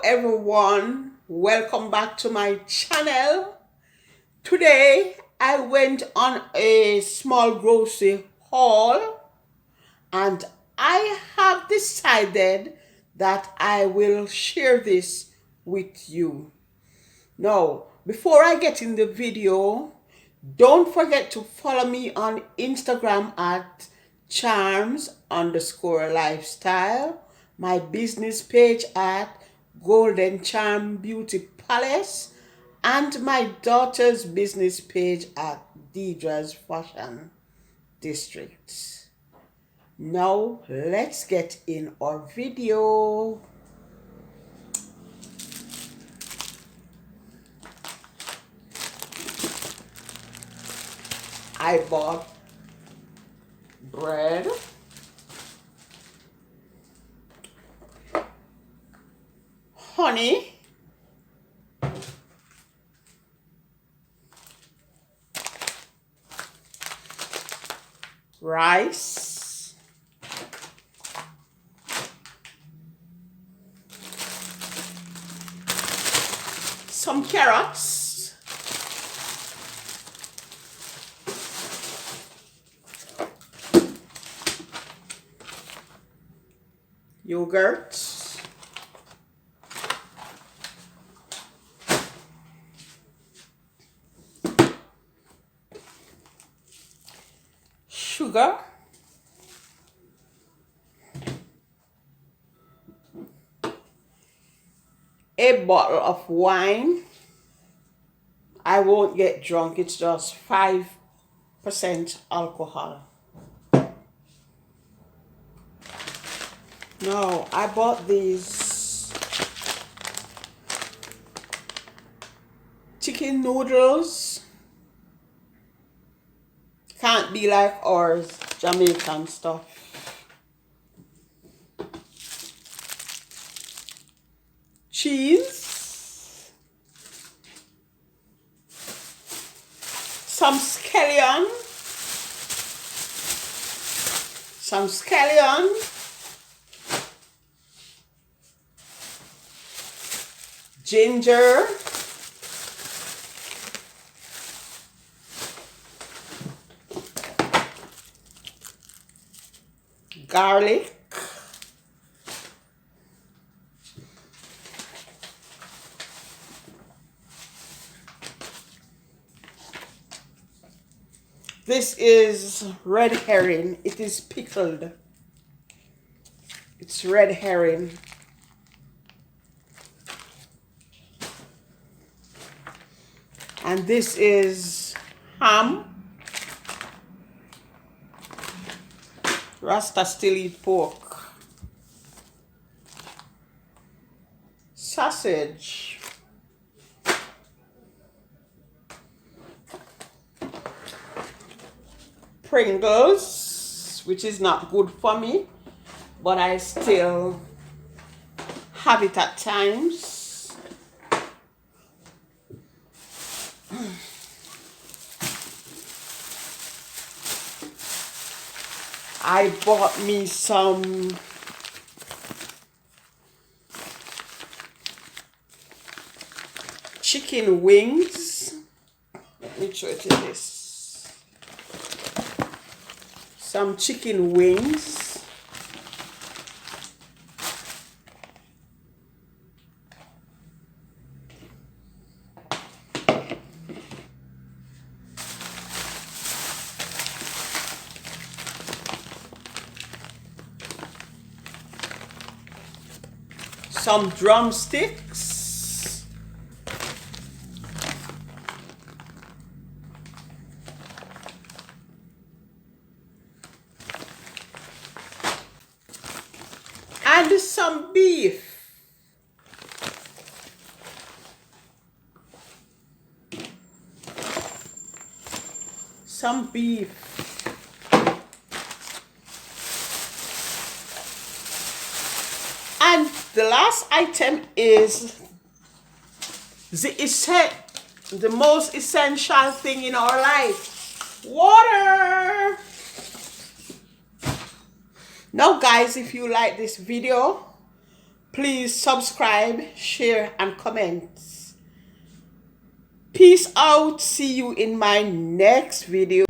everyone, welcome back to my channel. Today I went on a small grocery haul and I have decided that I will share this with you. Now, before I get in the video, don't forget to follow me on Instagram at charms_lifestyle, my business page at Golden Charm Beauty Palace, and my daughter's business page at Deidre's Fashion District. Now, let's get in our video. I bought bread, honey, rice, some carrots, yogurt, sugar, a bottle of wine. I won't get drunk, it's just 5% alcohol. No, I bought these chicken noodles. Can't be like ours, Jamaican stuff. Cheese. Some scallion. Ginger, garlic, this is red herring. It is pickled. It's red herring. And this is ham. Rasta still eat pork. Sausage. Pringles, which is not good for me, but I still have it at times. I bought me some chicken wings. Let me show you this. Some chicken wings. Some drumsticks, and some beef. And the last item is the most essential thing in our life: water. Now guys, if you like this video, Please subscribe, share, and comment. Peace out. See you in my next video.